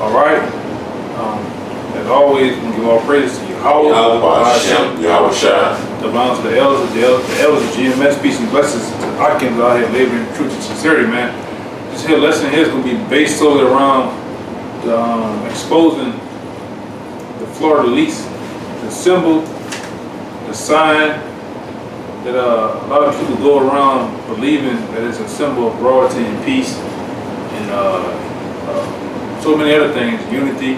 All right. As always, we give all praise to Yahweh. The bounds of the elders, the elders of GMS, peace and blessings to Atkins out here laboring in truth and sincerity, man. This here lesson here is going to be based solely around the, exposing the Fleur de lis, the symbol, the sign that a lot of people go around believing that it's a symbol of royalty and peace and so many other things, unity,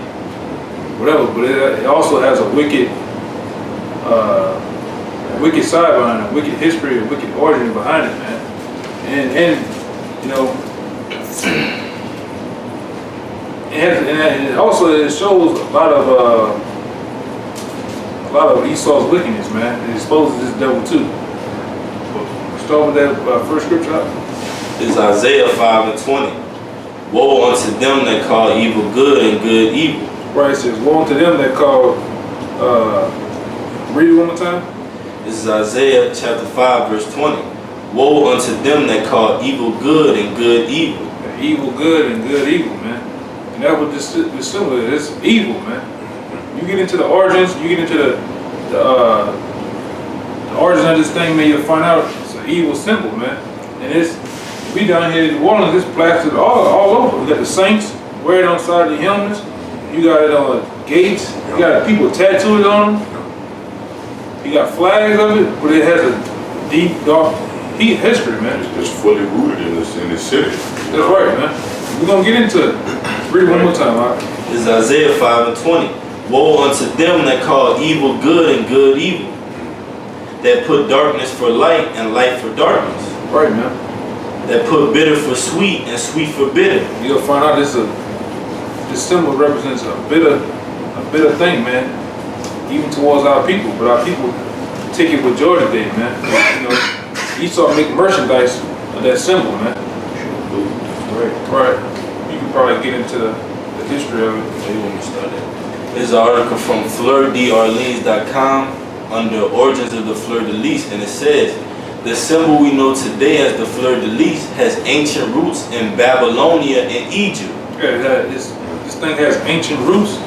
whatever. But it also has a wicked side behind it, a wicked history, a wicked origin behind it, man. And you know, it also shows a lot of Esau's wickedness, man. It exposes this devil too. But start with that first scripture. It's Isaiah 5:20. Woe unto them that call evil good and good evil. Right, it says, woe unto them that call, read it one more time. This is Isaiah chapter 5 verse 20. Woe unto them that call evil good and good evil. Evil good and good evil, man. And that's what this symbol is. It's evil, man. You get into the origins, you get into the origin of this thing, man, you'll find out it's an evil symbol, man. And we down here in New Orleans, it's plastered all over. We got the saints wear it on the side of the helmets. You got it on the gates. You got people tattooed on them. You got flags of it, but it has a deep, dark history, man. It's fully rooted in the city. That's right, man. We're gonna get into it. Read it one more time, all right? This is Isaiah 5:20. Woe unto them that call evil good and good evil, that put darkness for light and light for darkness. Right, man. That put bitter for sweet and sweet for bitter. You'll find out this symbol represents a bitter thing, man. Even towards our people, but our people take it with joy today, man. You know, Esau make merchandise of that symbol, man. Right. You can probably get into the history of it. So you want me to start that? This is an article from FleurD'Orleans.com under Origins of the Fleur de lis, and it says, the symbol we know today as the Fleur de lis has ancient roots in Babylonia and Egypt. Yeah, this thing has ancient roots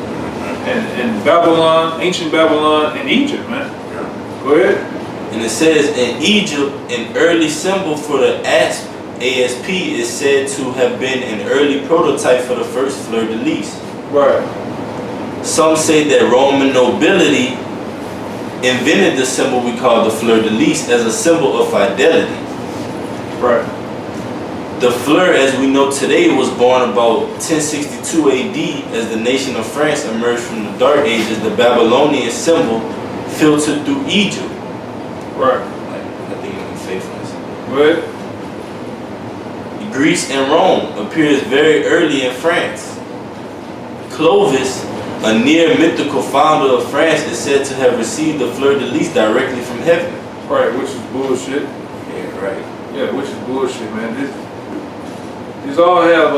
in Babylon, ancient Babylon and Egypt, man. Go ahead. And it says in Egypt, an early symbol for the ASP is said to have been an early prototype for the first Fleur de lis. Right. Some say that Roman nobility invented the symbol we call the Fleur de lis as a symbol of fidelity. Right. The fleur, as we know today, was born about 1062 AD as the nation of France emerged from the Dark Ages. The Babylonian symbol filtered through Egypt. Right. I think it's faithfulness. Right. Greece and Rome appears very early in France. Clovis, a near mythical founder of France, is said to have received the Fleur de lis directly from heaven. Right, which is bullshit. Yeah, right. Yeah, which is bullshit, man. These all have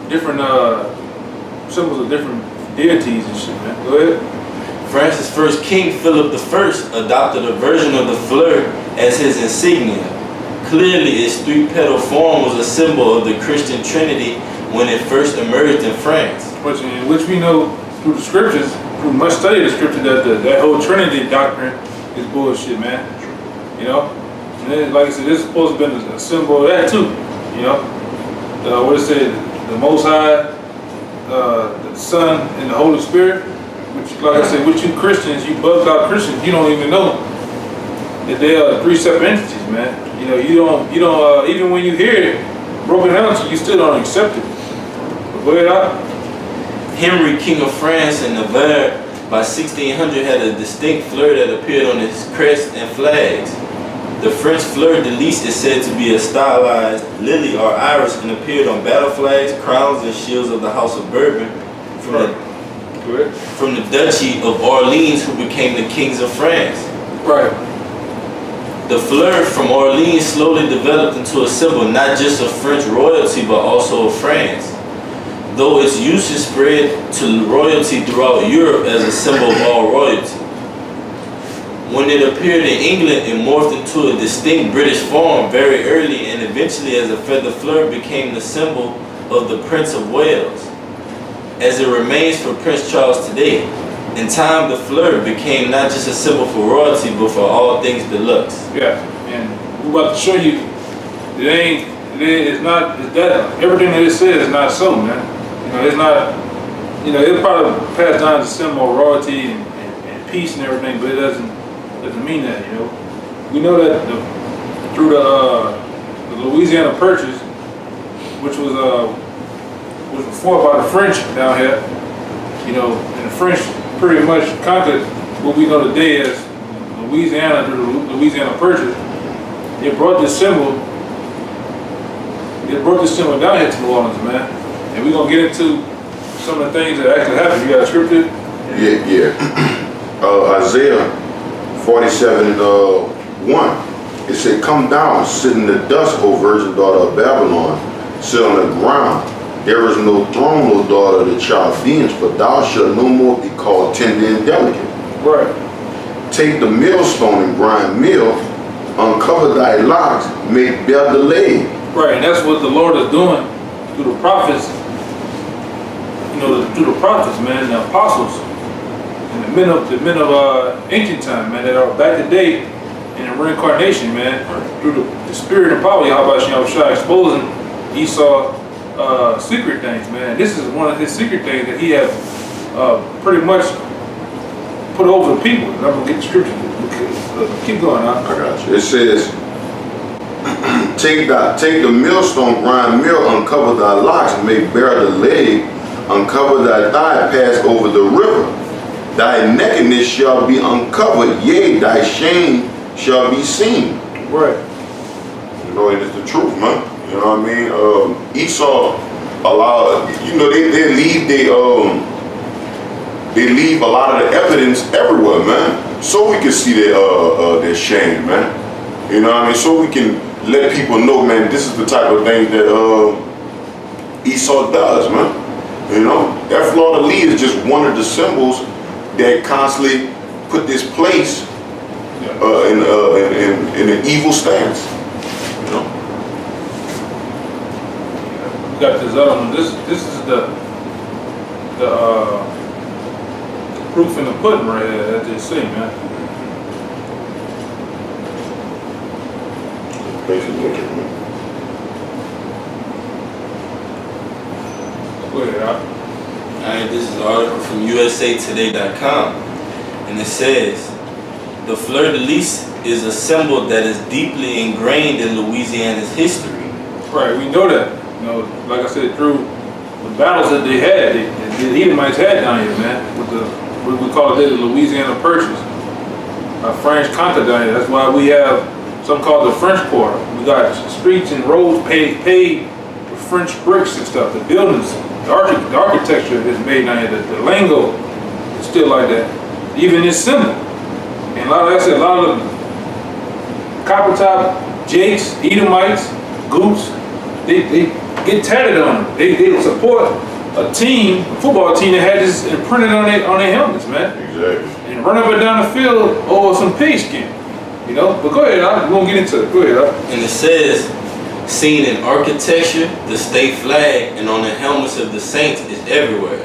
different symbols of different deities and shit, man. Go ahead. France's first king, Philip I, adopted a version of the fleur as his insignia. Clearly, its three-petal form was a symbol of the Christian Trinity when it first emerged in France. Which we know through the scriptures, through much study of the scripture, that whole Trinity doctrine is bullshit, man. You know? And then, like I said, this is supposed to be a symbol of that too. You know? What it said, the Most High, the Son, and the Holy Spirit. Which, like I said, with you Christians, you bugged out Christians, you don't even know that they are three separate entities, man. You know, you don't, even when you hear it broken down to you, still don't accept it. But go ahead out. Henry, King of France and Navarre, by 1600 had a distinct fleur that appeared on his crest and flags. The French Fleur de lis is said to be a stylized lily or iris and appeared on battle flags, crowns, and shields of the House of Bourbon from the Duchy of Orleans, who became the kings of France. Right. The fleur from Orleans slowly developed into a symbol not just of French royalty but also of France, though its usage spread to royalty throughout Europe as a symbol of all royalty. When it appeared in England, it morphed into a distinct British form very early, and eventually as a feather fleur became the symbol of the Prince of Wales, as it remains for Prince Charles today. In time, the fleur became not just a symbol for royalty, but for all things deluxe. Yeah, and we're about to show you, it's not, it's that, everything that it says is not so, man. You know, it's not, you know, it'll probably pass down as a symbol of royalty and peace and everything, but it doesn't mean that, you know. We know that through the Louisiana Purchase, which was fought by the French down here, you know, and the French pretty much conquered what we know today as Louisiana through the Louisiana Purchase. It brought this symbol down here to New Orleans, man. And we're gonna get into some of the things that actually happened. You got a scripture? Yeah. Isaiah 47:1. It said, "Come down, sit in the dust, O virgin daughter of Babylon. Sit on the ground. There is no throne, O daughter of the Chaldeans, for thou shalt no more be called tender and delicate. Right. Take the millstone and grind meal, uncover thy locks, make bare the leg." Right, and that's what the Lord is doing through the prophets, you know, through the prophets, man, the apostles, and the men of ancient time, man, that are back today in the reincarnation, man, through the spirit and power, Yahweh Shai, exposing Esau's secret things, man. This is one of his secret things that he has pretty much put over the people. And I'm gonna get the scripture. Keep going, huh? I got you. It says, take the millstone, grind meal, uncover thy locks, make bare the leg, uncover thy thigh, pass over the river. Thy nakedness shall be uncovered, yea, thy shame shall be seen. Right. You know, and it's the truth, man. You know what I mean? Esau allowed, you know, they leave a lot of the evidence everywhere, man, so we can see their shame, man. You know what I mean? So we can let people know, man, this is the type of thing that Esau does, man. You know, that fleur-de-lis is just one of the symbols that constantly put this place in an evil stance. You know. We got this other one. This is the proof in the pudding right here, as they say, man. Go ahead, Alright, this is an article from USAtoday.com, and it says, "The fleur-de-lis is a symbol that is deeply ingrained in Louisiana's history." Right, we know that. You know, like I said, through the battles that they had, the Edomites had down here, man, with what we call it the Louisiana Purchase. French conquered down here. That's why we have something called the French Quarter. We got streets and roads paved with French bricks and stuff. The buildings, the architecture is made down here. The lingo is still like that. Even this symbol. And like I said, a lot of the copper top Jakes, Edomites, Goops, they get tatted on them. They support a team, a football team that had this imprinted on their helmets, man. Exactly. And run up and down the field over some pigskin. You know? But go ahead, we're gonna get into it. Go ahead, And it says, "Seen in architecture, the state flag, and on the helmets of the saints is everywhere.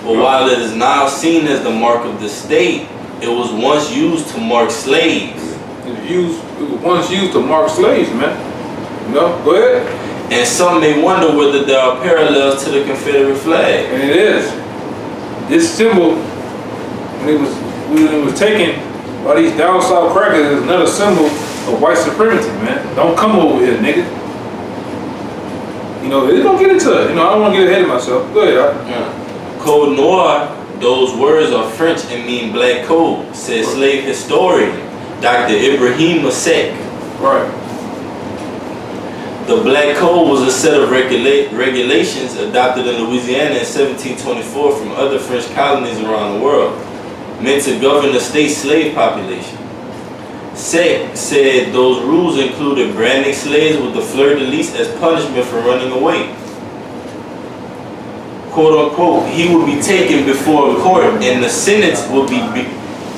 But while it is now seen as the mark of the state, it was once used to mark slaves." It was once used to mark slaves, man. You know? Go ahead. "And some may wonder whether there are parallels to the Confederate flag." And it is. This symbol, when it was taken by these down south crackers, is another symbol of white supremacy, man. Don't come over here, nigga. You know, it's gonna get into it. You know, I don't want to get ahead of myself. Go ahead, "Code noir, those words are French and mean black code," said slave historian Dr. Ibrahim Masek. Right. The Black Code was a set of regulations adopted in Louisiana in 1724 from other French colonies around the world, meant to govern the state's slave population. Sek said those rules included branding slaves with the fleur-de-lis as punishment for running away. "Quote unquote, he would be taken before a court and the sentence would be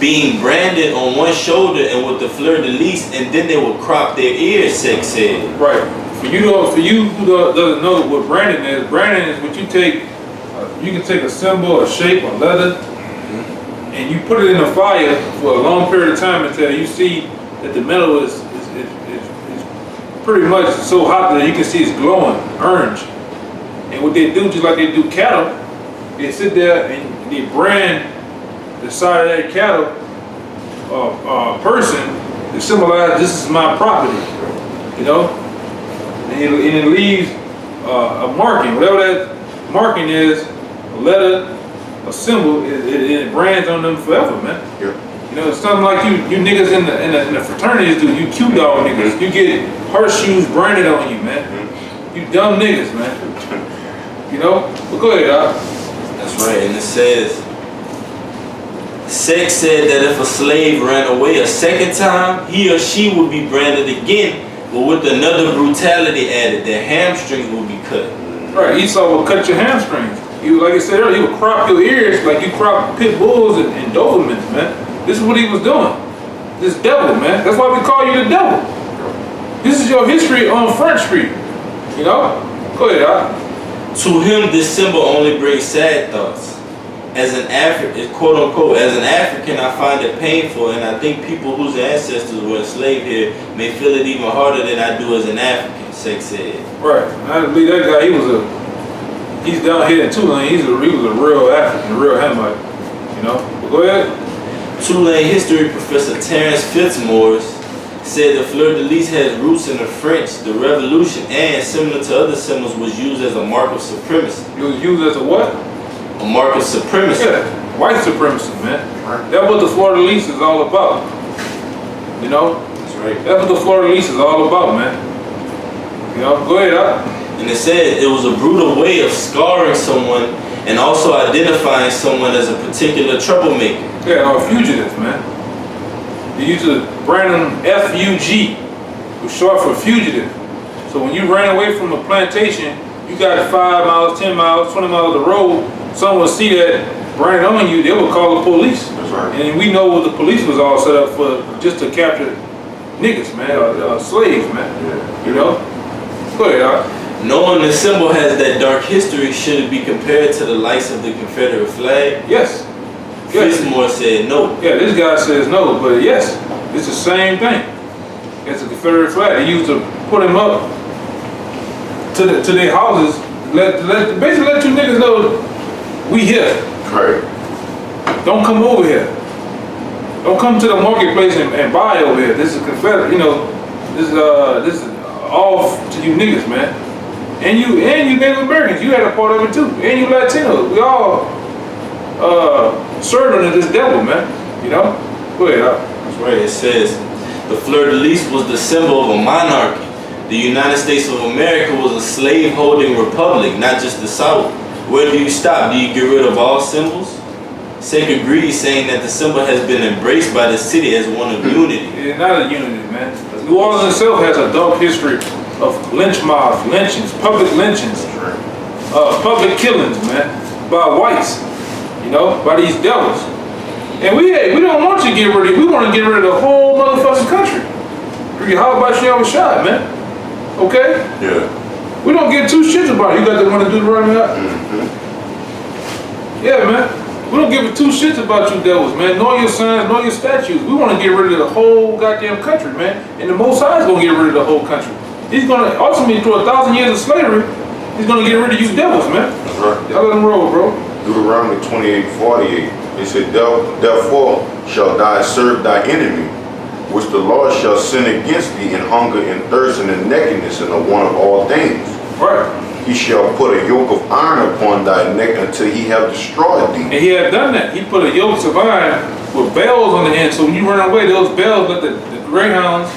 being branded on one shoulder and with the fleur-de-lis, and then they would crop their ears," Sek said. Right. For you who doesn't know what branding is what you take. You can take a symbol, a shape, a letter, and you put it in the fire for a long period of time until you see that the metal is pretty much so hot that you can see it's glowing orange. And what they do, just like they do cattle, they sit there and they brand the side of that cattle person to symbolize this is my property, you know? And it leaves a marking, whatever that marking is, a letter, a symbol, it brands on them forever, man. Yeah. You know, it's something like you niggas in the fraternities do, you Q-dog niggas, you get horseshoes branded on you, man. You dumb niggas, man. You know? But go ahead, Doc. That's right, and it says, Sex said that if a slave ran away a second time, he or she would be branded again, but with another brutality added, their hamstrings would be cut. Right, Esau will cut your hamstrings. You, like I said earlier, he would crop your ears like you crop pit bulls and Dobermans, man. This is what he was doing. This devil, man. That's why we call you the devil. This is your history on Front Street. You know? Go ahead, Doc. To him, this symbol only brings sad thoughts. As an African, quote unquote, as an African, I find it painful, and I think people whose ancestors were enslaved here may feel it even harder than I do as an African, Sex said. Right. I believe that guy, he's down here in Tulane, he was a real African, a real Hamite. You know? But go ahead. Tulane history professor Terrence Fitzmaurice said the fleur-de-lis has roots in the French, the Revolution, and similar to other symbols was used as a mark of supremacy. It was used as a what? A mark of supremacy. Yeah, white supremacy, man. That's what the fleur-de-lis is all about. You know? That's right. That's what the fleur-de-lis is all about, man. You know? Go ahead, Doc. And it said it was a brutal way of scarring someone and also identifying someone as a particular troublemaker. Yeah, or fugitives, man. They used to brand them F-U-G, was short for fugitive. So when you ran away from a plantation, you got 5 miles, 10 miles, 20 miles of the road, someone would see that branded on you, they would call the police. That's right. And we know what the police was all set up for, just to capture niggas, man, or slaves, man. Yeah. You know? Go ahead, Doc. Knowing the symbol has that dark history, should it be compared to the likes of the Confederate flag? Yes. Yes. Fitzmore said no. Yeah, this guy says no, but yes, it's the same thing. It's a Confederate flag. They used to put them up to their houses, basically let you niggas know we here. Right. Don't come over here. Don't come to the marketplace and buy over here. This is Confederate, you know. This is all to you niggas, man. And you Native Americans, you had a part of it too. And you Latinos, we all served under this devil, man. You know? Go ahead, Doc. That's right. It says the fleur-de-lis was the symbol of a monarchy. The United States of America was a slave-holding republic, not just the South. Where do you stop? Do you get rid of all symbols? Sec agrees, saying that the symbol has been embraced by the city as one of unity. It's not a unity, man. New Orleans itself has a dark history of lynch mobs, lynchings, public lynchings, public killings, man, by whites, you know, by these devils. And we don't want you to get rid of it. We want to get rid of the whole motherfucking country. How about you have a shot, man? Okay? Yeah. We don't give two shits about it. You got the one to do the running out? Yeah, man. We don't give two shits about you devils, man. Nor your signs, nor your statues. We want to get rid of the whole goddamn country, man. And the Most High is going to get rid of the whole country. He's going to, ultimately, through 1,000 years of slavery, he's going to get rid of you devils, man. That's right. Y'all let them roll, bro. Deuteronomy 28:48. It said, therefore shall thy serve thy enemy, which the Lord shall send against thee in hunger and thirst and in nakedness and the want of all things. Right. He shall put a yoke of iron upon thy neck until he have destroyed thee. And he had done that. He put a yoke of iron with bells on the end. So when you run away, those bells let the greyhounds,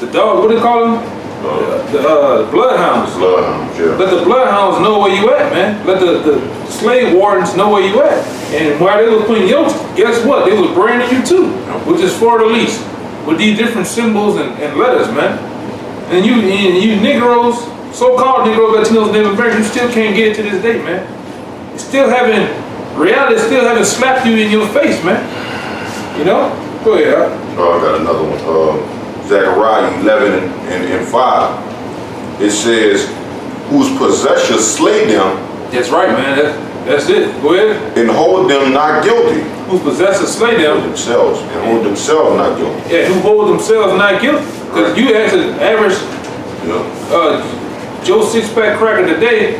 the dog, what do they call them? The bloodhounds. Bloodhounds, yeah. Let the bloodhounds know where you at, man. Let the slave wardens know where you at. And while they were putting yokes, guess what? They was branding you too, which is fleur-de-lis, with these different symbols and letters, man. And you Negroes, so-called Negroes, Latinos, Native Americans, you still can't get it to this day, man. Reality still haven't slapped you in your face, man. You know? Go ahead, I got another one. Zechariah 11:5. it says, whose possessors slay them That's right, man. That's it. Go ahead. and hold them not guilty. Who possesses slay them. Themselves, and hold themselves not guilty. Yeah, who hold themselves not guilty. Because you ask an average Yeah. Joe six-pack cracker today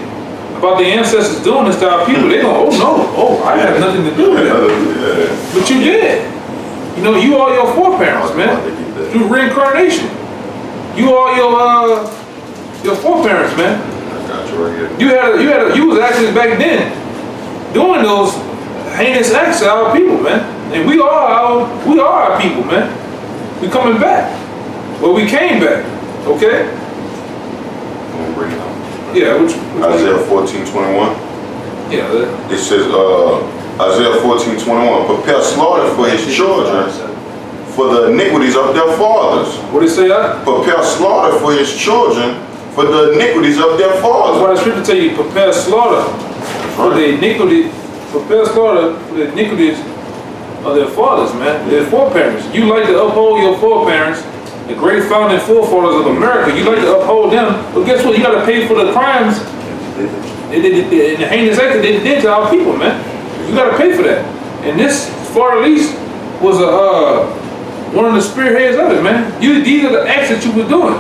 about the ancestors doing this to our people, they go, oh no, oh, I have nothing to do with that. Yeah. But you did. You know, you are your foreparents, man. Through reincarnation. You are your foreparents, man. I got you right here. You was actually back then doing those heinous acts to our people, man. And we are our people, man. We coming back. Well, we came back, okay? I'm gonna bring it up. Yeah, which Isaiah 14:21. yeah, It says, Isaiah 14:21, prepare slaughter for his children, for the iniquities of their fathers. what did it say that? Prepare slaughter for his children, for the iniquities of their That's fathers. why the scripture tell you prepare slaughter for the iniquity, prepare slaughter for the iniquities of their fathers, man, their foreparents. You like to uphold your foreparents, the great founding forefathers of America. You like to uphold them, but guess what? You got to pay for the crimes and the heinous act that they did to our people, man. You got to pay for that. And this Florida lease was one of the spearheads of it, man. These are the acts that you were doing,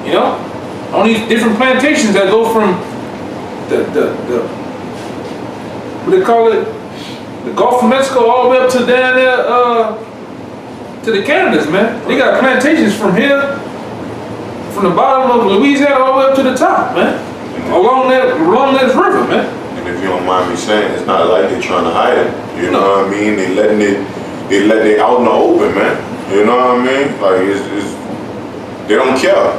you know, on these different plantations that go from the what do they call it, the Gulf of Mexico all the way up to down there to the Canadas, man. They got plantations from here, from the bottom of Louisiana all the way up to the top, man. Along that river, man. And if you don't mind me saying, it's not like they're trying to hide it. You know what I mean? They letting it out in the open, man. You know what I mean? Like it's they don't care.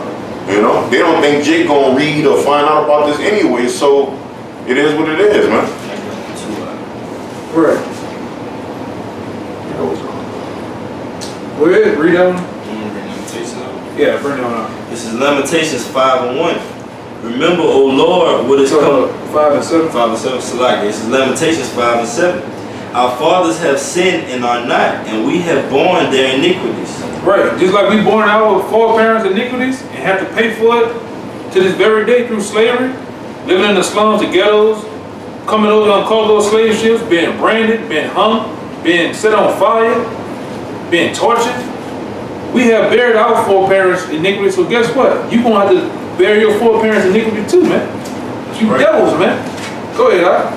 You know? They don't think Jake gonna read or find out about this anyway, so it is what it is, man. Right. Go ahead, read that one. Yeah, bring that one up. This is Lamentations 5:1. Remember, O Lord, what is coming. 5 and 7. 5 and 7, Salaki. This is Lamentations 5 and 7. Our fathers have sinned and are not, and we have borne their iniquities. Right, just like we born our foreparents' iniquities and have to pay for it to this very day through slavery, living in the slums, the ghettos, coming over on cargo slave ships, being branded, being hung, being set on fire, being tortured. We have buried our foreparents' iniquities, so guess what? You're going to have to bear your foreparents' iniquity too, man. You Right. devils, man. Go ahead,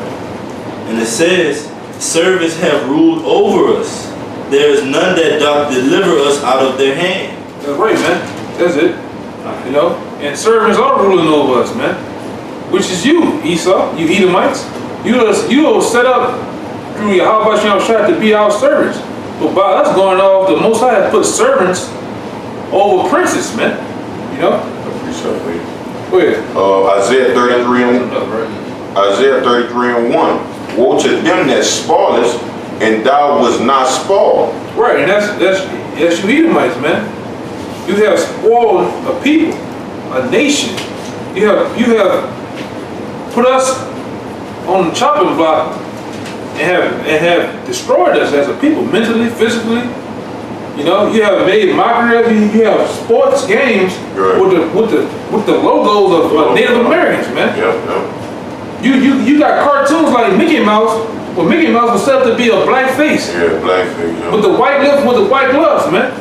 And it says, servants have ruled over us. There is none that doth deliver us out of their hand. That's right, man. That's it. You know? And servants are ruling over us, man. Which is you, Esau, you Edomites. You are set up through your Yahweh Shah to be our servants. But by us going off, the Most High has put servants over princes, man. You know? Go ahead. Isaiah 33 and 1. Woe to them that spoilest, and thou was not spoiled. Right, and that's you Edomites, man. You have spoiled a people, a nation. You have put us on the chopping block and have destroyed us as a people, mentally, physically. You know, you have made mockery of you. You have sports games Right. with the logos of Native Americans, man. You got cartoons like Mickey Mouse. Well, Mickey Mouse was set up to be a black face Blackface. with the white lips, with the white gloves, man.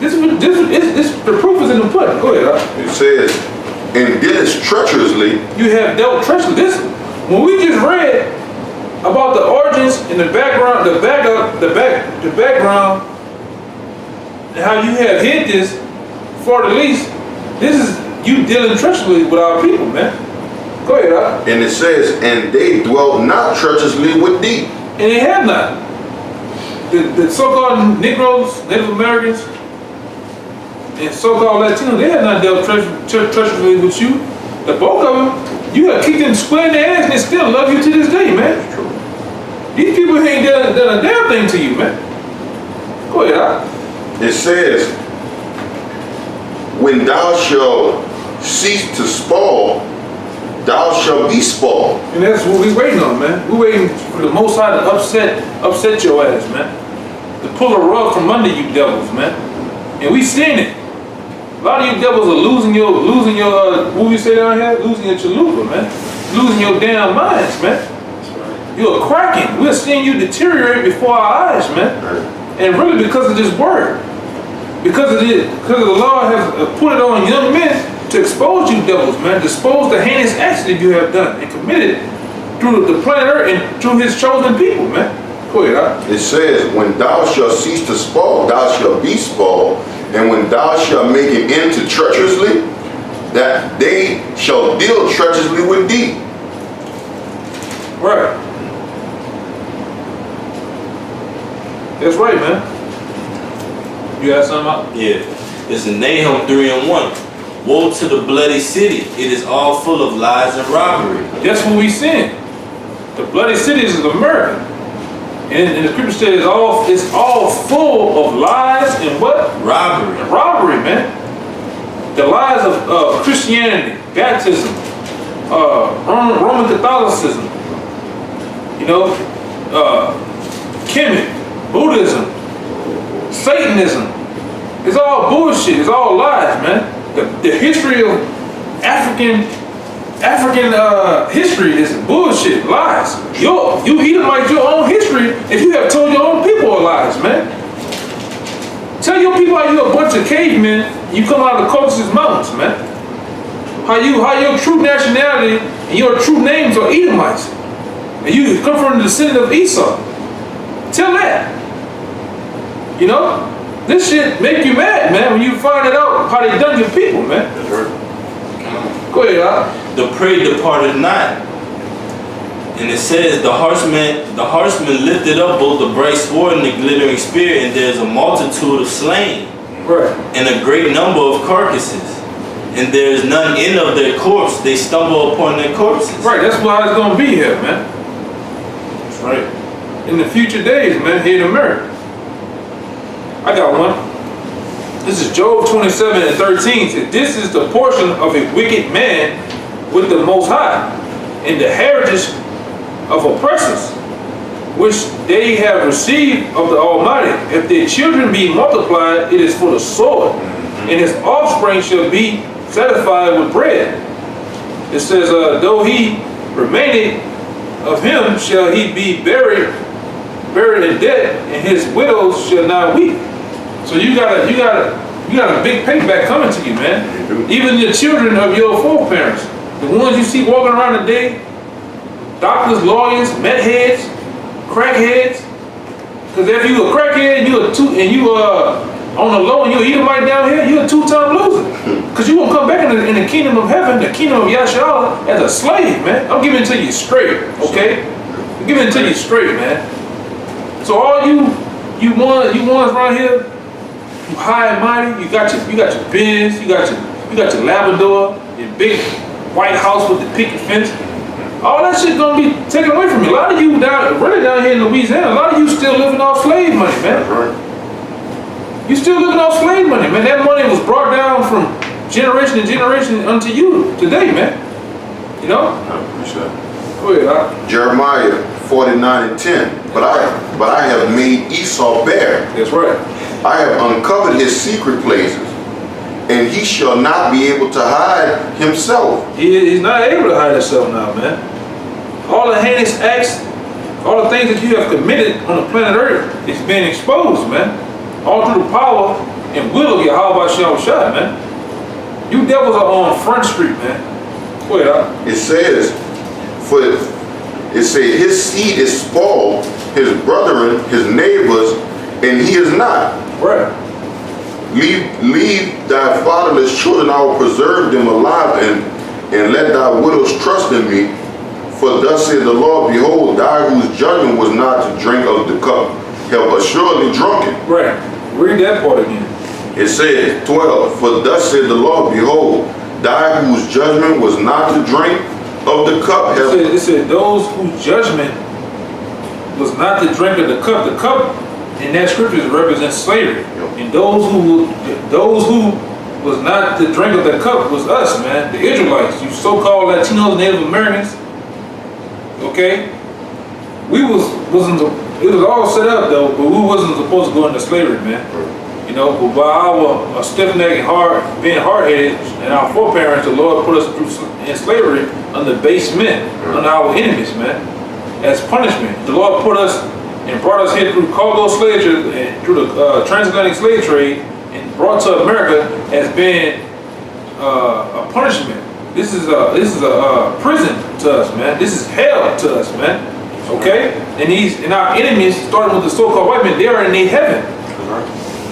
This the proof is in the pudding. Go ahead. It says, and dealest treacherously. You have dealt treacherously. This when we just read about the origins and the background, the background, and how you have hid this for the least. This is you dealing treacherously with our people, man. Go ahead, And it says, and they dwelt not treacherously with thee. And they have not. The so-called Negroes, Native Americans, and so-called Latinos, they have not dealt treacherously with you. The bulk of them, you have kicked them square in the ass and they still love you to this day, man. These people ain't done a damn thing to you, man. Go ahead, It says, when thou shalt cease to spoil, thou shalt be spoiled. And that's what we're waiting on, man. We're waiting for the Most High to upset your ass, man. To pull a rug from under you devils, man. And we seen it. A lot of you devils are losing your, what we say down here? Losing your chalupa, man. Losing your damn minds, man. You're cracking. We're seeing you deteriorate before our eyes, man. And really because of this word. Because of the Lord has put it on young men to expose you devils, man. To expose the heinous acts that you have done and committed through the planet Earth and through his chosen people, man. Go ahead, It says, when thou shalt cease to spoil, thou shalt be spoiled. And when thou shalt make an end to treacherously, that they shall deal treacherously with thee. Right. That's right, man. You got something out? Yeah. It's in Nahum 3:1. Woe to the bloody city. It is all full of lies and robbery. That's what we sin. The bloody cities of America. And the scripture says it's all full of lies and what? Robbery. And robbery, man. The lies of Christianity, baptism, Roman Catholicism, you know, Kemet, Buddhism, Satanism. It's all bullshit. It's all lies, man. The history of African history is bullshit, lies. You Edomite your own history if you have told your own people lies, man. Tell your people how you're a bunch of cavemen and you come out of the Caucasus Mountains, man. How your true nationality and your true names are Edomites. And you come from the descendant of Esau. Tell that. You know? This shit make you mad, man, when you find it out how they done your people, man. Go ahead, The prey departed not. And it says, the horseman lifted up both the bright sword and the glittering spear, and there's a multitude of slain. Right. And a great number of carcasses. And there is none in of their corpse. They stumble upon their corpses. Right, that's why it's gonna be here, man. That's right. In the future days, man, here in America. I got one. This is Job 27:13. Says, this is the portion of a wicked man with the Most High, and the heritage of oppressors, which they have received of the Almighty. If their children be multiplied, it is for the sword, and his offspring shall be satisfied with bread. It says, though he remaineth of him, shall he be buried in debt, and his widows shall not weep. So you got a big payback coming to you, man. Even the children of your foreparents, the ones you see walking around today, doctors, lawyers, meth heads, crackheads. Because if you a crackhead and you on the low and you Edomite down here, you're a two-time loser. Because you won't come back in the kingdom of heaven, the kingdom of Yahshua, as a slave, man. I'm giving it to you straight, okay? I'm giving it to you straight, man. So all you ones around here, you high and mighty, you got your Benz, you got your Labrador, your big white house with the picket fence. All that shit gonna be taken away from you. A lot of you down here in Louisiana, a lot of you still living off slave money, man. You still living off slave money, man. That money was brought down from generation to generation unto you today, man. You know? I appreciate it. Go ahead, Jeremiah 49:10. But I have made Esau bare. That's right. I have uncovered his secret places, and he shall not be able to hide himself. He's not able to hide himself now, man. All the heinous acts, all the things that you have committed on the planet Earth is being exposed, man. All through the power and will of Yahweh Shah, man. You devils are on Front Street, man. Go ahead. It says, his seed is spoiled, his brethren, his neighbors, and he is not. Right. Leave thy fatherless children, I will preserve them alive, and let thy widows trust in me. For thus saith the Lord, behold, thou whose judgment was not to drink of the cup, have assuredly drunken. Right. Read that part again. It says, 12, for thus saith the Lord, behold, thou whose judgment was not to drink of the cup. It said those whose judgment was not to drink of the cup. The cup in that scripture represents slavery. And those who was not to drink of the cup was us, man, the Israelites, you so-called Latinos, Native Americans. Okay? It was all set up though, but we wasn't supposed to go into slavery, man. You know, but by our stiff neck and being hard-headed, and our foreparents, the Lord put us in slavery under base men, under our enemies, man, as punishment. The Lord put us and brought us here through cargo slave trade and through the transatlantic slave trade and brought to America as being a punishment. This is a prison to us, man. This is hell to us, man. Okay? And our enemies, starting with the so-called white men, they are in their heaven.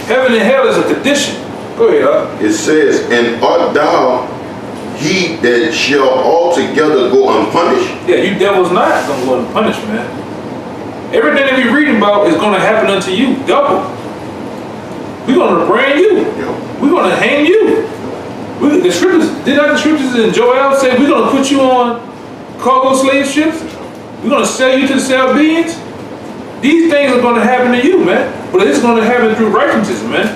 Heaven and hell is a condition. Go ahead. It says, and art thou he that shall altogether go unpunished? Yeah, you devils not gonna go unpunished, man. Everything that we're reading about is gonna happen unto you, double. We're gonna brand you. Yeah. We're gonna hang you. The scriptures, did not the scriptures in Joel say we're gonna put you on cargo slave ships? We're gonna sell you to the Sabaeans? These things are gonna happen to you, man. But it's gonna happen through righteousness, man.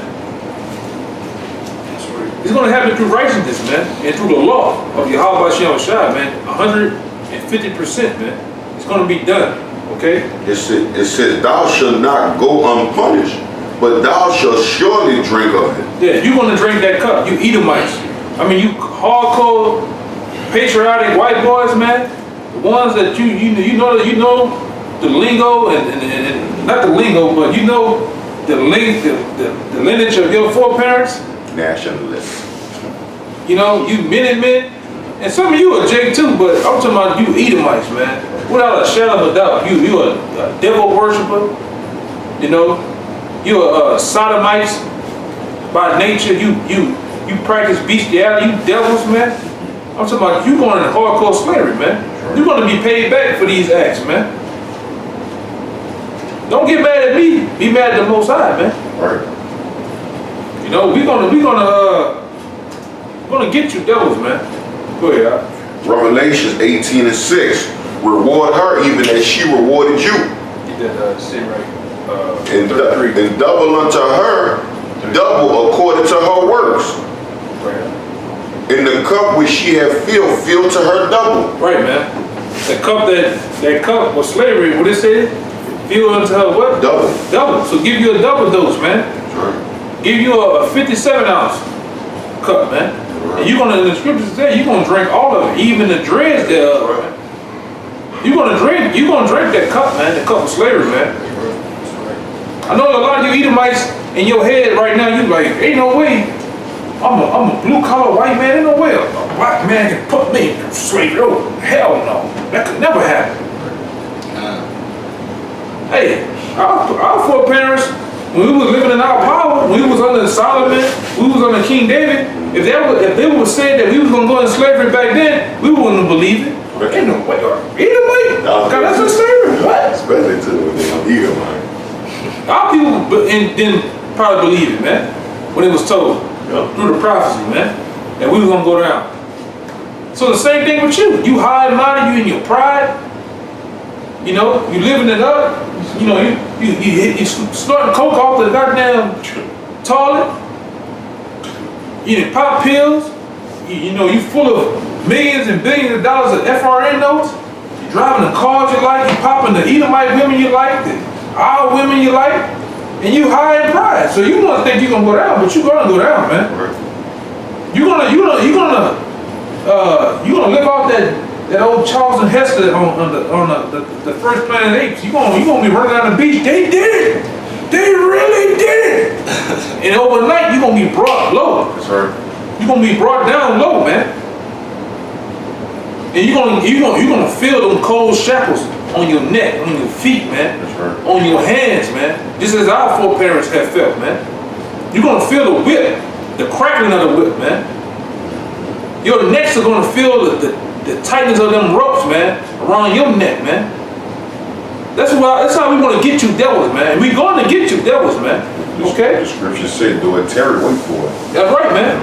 It's gonna happen through righteousness, man, and through the law of Yahweh Hashem Shai, man. 150%, man. It's gonna be done, okay? It says, thou shalt not go unpunished, but thou shalt surely drink of it. Yeah, you're gonna drink that cup, you Edomites. I mean, you hardcore, patriotic white boys, man. The ones that you know the lingo and not the lingo, but you know the lineage of your foreparents. Nationalists. You know, you men, and some of you are Jake too, but I'm talking about you Edomites, man. Without a shadow of a doubt, you are a devil worshiper. You know, you are sodomites by nature. You practice bestiality. You devils, man. I'm talking about you going into hardcore slavery, man. You're gonna be paid back for these acts, man. Don't get mad at me. Be mad at the Most High, man. Right. You know, we're gonna get you devils, man. Go ahead. Revelations 18:6. Reward her even as she rewarded you. Get that shit right. And double unto her, double according to her works. Right. In the cup which she had filled, fill to her double. Right, man. That cup was slavery. What it said? Fill unto her what? Double. Double. So give you a double dose, man. Right. Give you a 57-ounce cup, man. Right. And the scriptures say you're gonna drink all of it, even the dregs thereof. Right. You're gonna drink that cup, man, the cup of slavery, man. I know a lot of you Edomites in your head right now, you like, ain't no way. I'm a blue-collar white man, ain't no way a white man can put me in slavery. Oh, hell no. That could never happen. Hey, our foreparents, when we was living in our power, when we was under Solomon, we was under King David, if they would say that we was gonna go in slavery back then, we wouldn't believe it. Ain't no way. Edomite? God, that's a slavery. What? Especially to the Edomite. Our people didn't probably believe it, man, when it was told through the prophecy, man, that we was gonna go down. So the same thing with you. You high and mighty, you in your pride. You know, you living it up. You know, you snorting coke off the goddamn toilet. You done pop pills. You know, you full of millions and billions of dollars of FRN notes. You driving the cars you like. You popping the Edomite women you like. Our women you like. And you high in pride. So you want to think you're gonna go down, but you're gonna go down, man. You're gonna live off that old Charleston Heston on the first Planet Apes. You gonna be running down the beach. They did it. They really did it. And overnight you're gonna be brought low. That's right. You're gonna be brought down low, man. And you're gonna feel them cold shackles on your neck, on your feet, man. That's right. On your hands, man. Just as our foreparents have felt, man. You're gonna feel the whip, the crackling of the whip, man. Your necks are gonna feel the tightness of them ropes, man, around your neck, man. That's how we want to get you devils, man. And we're going to get you devils, man. Okay? The scriptures say, do it, tarry, wait for it. That's right, man.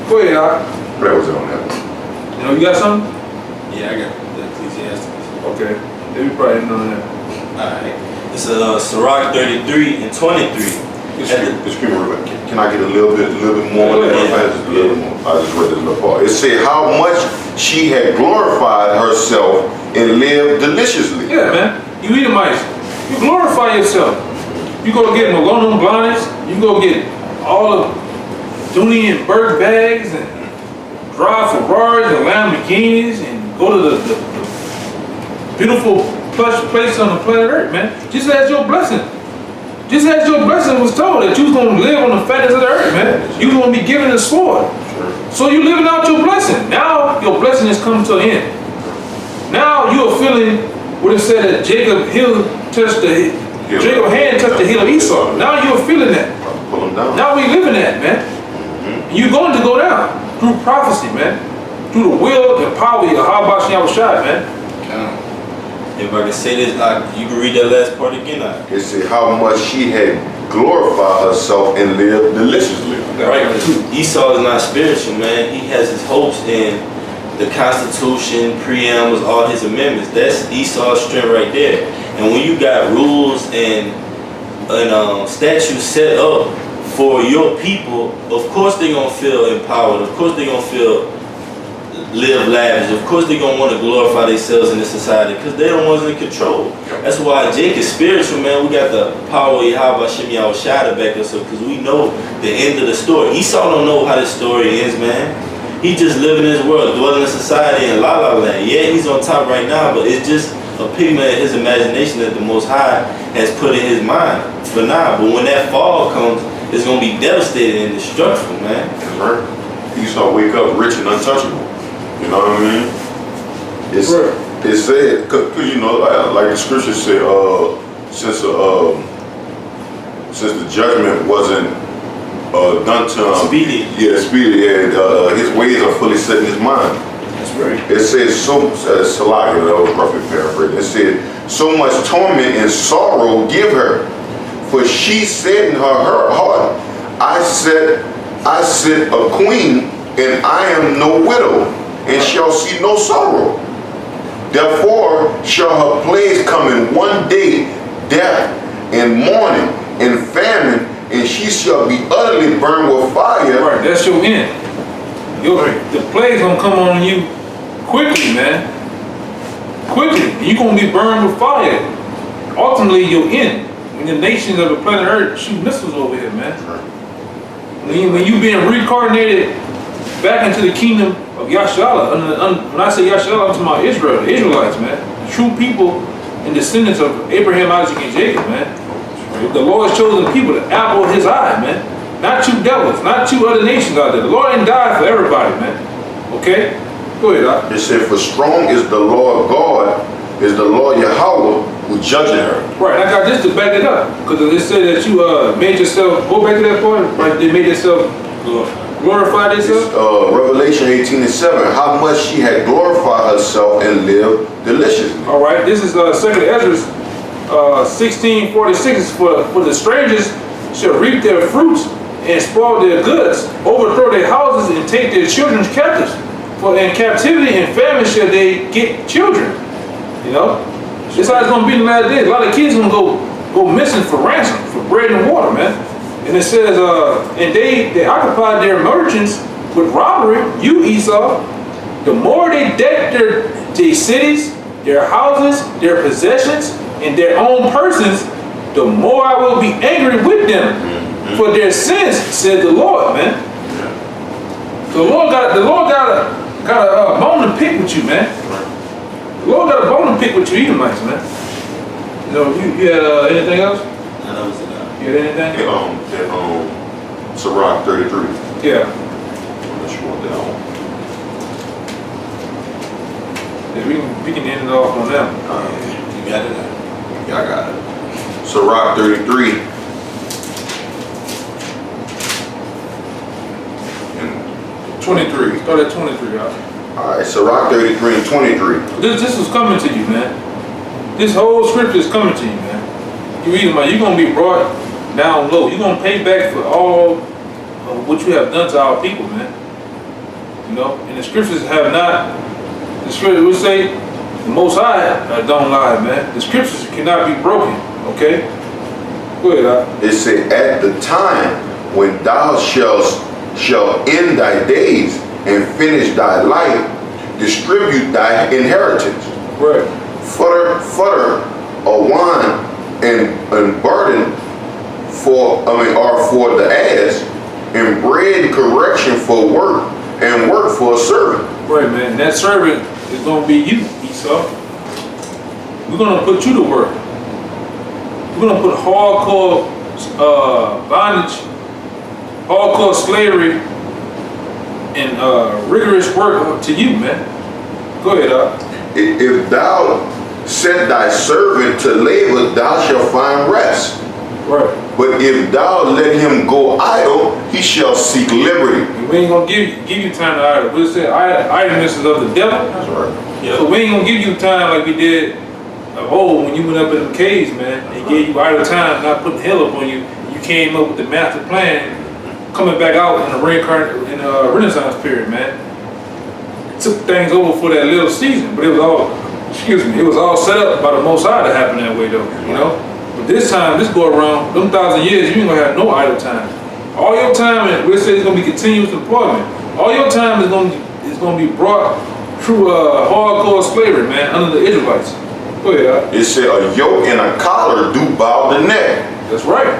Go ahead, Al. That was it on that one. You know, you got something? Yeah, I got the Ecclesiastes. Okay. They probably didn't know that. Alright. It's Sirach 33 and 23. Can I get a little bit more? Yeah. I just read this little part. It said how much she had glorified herself and lived deliciously. Yeah, man. You Edomites. You glorify yourself. You go get molonium blindness. You go get all of Dooney and Burke bags and drive Ferraris and Lamborghinis and go to the beautiful plush place on the planet Earth, man. Just as your blessing. Just as your blessing was told that you was going to live on the fatness of the earth, man. You was going to be given the sword. So you living out your blessing. Now your blessing is coming to an end. Now you are feeling what it said that Jacob hand touched the heel of Esau. Now you are feeling that. Pull him down. Now we living that, man. You're going to go down through prophecy, man. Through the will and power of Yahweh Shai, man. If I can say this, you can read that last part again. It said how much she had glorified herself and lived deliciously. Right. Esau is not spiritual, man. He has his hopes in the Constitution, preambles, all his amendments. That's Esau's strength right there. And when you got rules and statutes set up for your people, of course they're gonna feel empowered. Of course they're gonna feel live lavish. Of course they're gonna want to glorify themselves in this society because they're the ones in control. That's why Jake is spiritual, man. We got the power of Yahweh Shai to back us up because we know the end of the story. Esau don't know how this story ends, man. He just living in his world, dwelling in society in la la land. Yeah, he's on top right now, but it's just a pigment of his imagination that the Most High has put in his mind for now. But when that fall comes, it's gonna be devastating and destructive, man. Esau wake up rich and untouchable. You know what I mean? It said, cause you know, like the scripture said, since the judgment wasn't done to him, speedy, and his ways are fully set in his mind. That's right. It says Salakia, that was roughly paraphrased. It said, so much torment and sorrow give her, for she said in her heart, I sit a queen, and I am no widow, and shall see no sorrow. Therefore shall her plagues come in one day, death and mourning and famine, and she shall be utterly burned with fire. Right, that's your end. The plague's gonna come on you quickly, man. Quickly. And you're gonna be burned with fire. Ultimately, your end. When the nations of the planet Earth shoot missiles over here, man. When you being reincarnated back into the kingdom of Yashala. When I say Yashala, I'm talking about Israel, the Israelites, man. True people and descendants of Abraham, Isaac, and Jacob, man. The Lord's chosen people, the apple of his eye, man. Not you devils, not you other nations out there. The Lord ain't died for everybody, man. Okay? Go ahead, Doc. It said, for strong is the Lord God, is the Lord Yahweh who judging her. Right, I got this to back it up. Because it said that you made yourself, go back to that point, right? They made themselves glorify themselves. Revelation 18:7, how much she had glorified herself and lived deliciously. All right, this is 2nd Ezra 16:46 is for the strangers shall reap their fruits and spoil their goods, overthrow their houses and take their children's captives. For in captivity and famine shall they get children. You know, this how it's gonna be in the last days. A lot of kids gonna go missing for ransom, for bread and water, man. And it says, and they occupied their merchants with robbery. You Esau, the more they deck their cities, their houses, their possessions, and their own persons, the more I will be angry with them for their sins, said the Lord, man. So the Lord got a bone to pick with you, man. The Lord got a bone to pick with you, Edomites, man. You know, you had anything else? No, that was enough. You had anything? Sirach 33. Yeah. Unless you want that on. Yeah, we can end it off on that. You got it. Yeah, I got it. Sirach 33. And 23. Start at 23, y'all. all right, Sirach 33 and 23. This is coming to you, man. This whole scripture is coming to you, man. You read it, you're going to be brought down low. You're going to pay back for all of what you have done to our people, man. You know, and the scriptures have not, the scripture would say, the Most High don't lie, man. The scriptures cannot be broken, okay? Go ahead, Doc. It said, at the time when thou shalt end thy days and finish thy life, distribute thy inheritance. Right. Futter or wine and burden for the ass, bread and correction for work and work for a servant. Right, man. And that servant is going to be you, Esau. We're going to put you to work. We're going to put hardcore bondage, hardcore slavery, and rigorous work to you, man. Go ahead, If thou set thy servant to labor, thou shalt find rest. Right. But if thou let him go idle, he shall seek liberty. And we ain't gonna give you time to idle. We said idleness is of the devil. That's right. Yeah. So we ain't gonna give you time like we did of old when you went up in the caves, man. They gave you idle time, not putting hell up on you. You came up with the master plan, coming back out in the Renaissance period, man. Took things over for that little season, but it was all set up by the Most High to happen that way, though. You know. But this time, this go around, them 1,000 years, you ain't gonna have no idle time. All your time, and we'll say it's gonna be continuous employment. All your time is gonna be brought through hardcore slavery, man, under the Israelites. Go ahead, It said a yoke and a collar do bow the neck. That's right.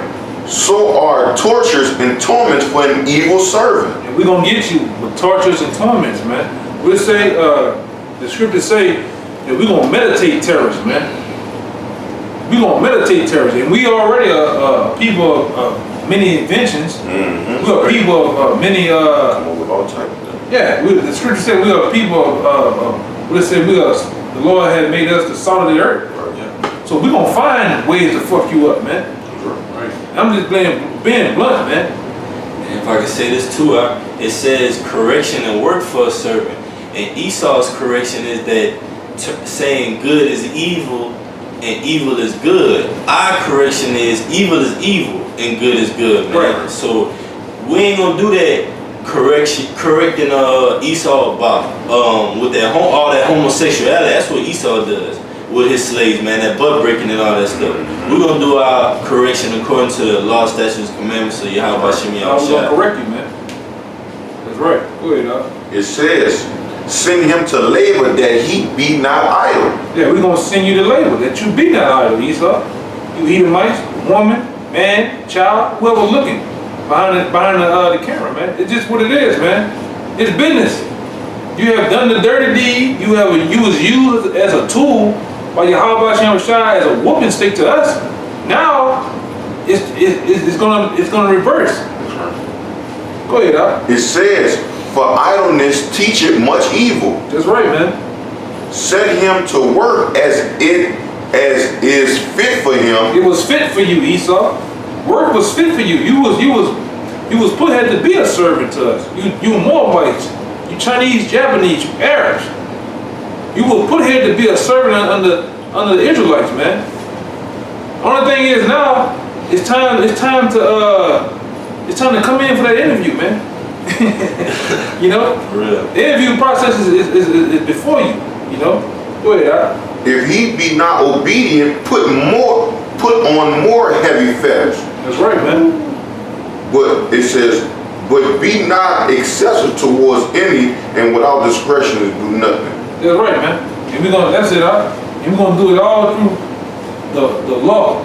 So are tortures and torments for an evil servant. And we're gonna get you with tortures and torments, man. We'll say, the scriptures say that we're gonna meditate terrorists, man. We're gonna meditate terrorists, and we already a people of many inventions. Mm-hmm. We're a people of many. Come on with all type of them. Yeah, the scripture said we are people of. Let's say the Lord had made us the salt of the earth. Right. Yeah. So we're gonna find ways to fuck you up, man. Right. I'm just being blunt, man. And if I can say this too, it says correction and work for a servant. And Esau's correction is that saying good is evil and evil is good. Our correction is evil and good is good, man. Right. So we ain't gonna do that correcting Esau about with that all that homosexuality. That's what Esau does with his slaves, man. That butt breaking and all that stuff. We're gonna do our correction according to the law, statutes, commandments of Yahweh Hashem I'm gonna Yahushua. correct you, man. That's right. Go ahead, dog. It says, send him to labor that he be not idle. Yeah, we're gonna send you the label that you be not idle, Esau. You Edomites, woman, man, child, whoever looking behind the camera, man. It's just what it is, man. It's business. You have done the dirty deed. You was used as a tool by Yahweh Shai as a whooping stick to us. Now it's gonna reverse. Go ahead, Doc. It says, for idleness teacheth much evil. That's right, man. Set him to work as is fit for him. It was fit for you, Esau. Work was fit for you. You was put had to be a servant to us. You Moabites, you Chinese, Japanese, you Arabs. You were put here to be a servant under the Israelites, man. Only thing is now, it's time to come in for that interview, man. You know? Real. The interview process is before you, you know? Go ahead, Al. If he be not obedient, put on more heavy fetters. That's right, man. But it says, but be not excessive towards any, and without discretion do nothing. That's right, man. And that's it, Al. And we're gonna do it all through the law,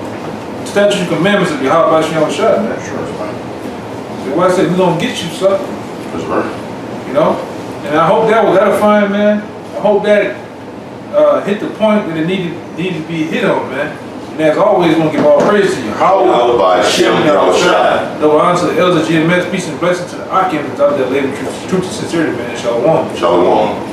statutes and commandments of Yahweh Shai, man. Sure, that's fine. That's why I said we're gonna get you, son. That's right. You know? And I hope that was edifying, man. I hope that hit the point that it needed to be hit on, man. And as always, we're gonna give all praise to you. Hallowed by Hashem Yahushua. No honor to the elders, GMS, peace and blessings to the Akim, out there living truth and sincerity, man. Shalom. Shalom.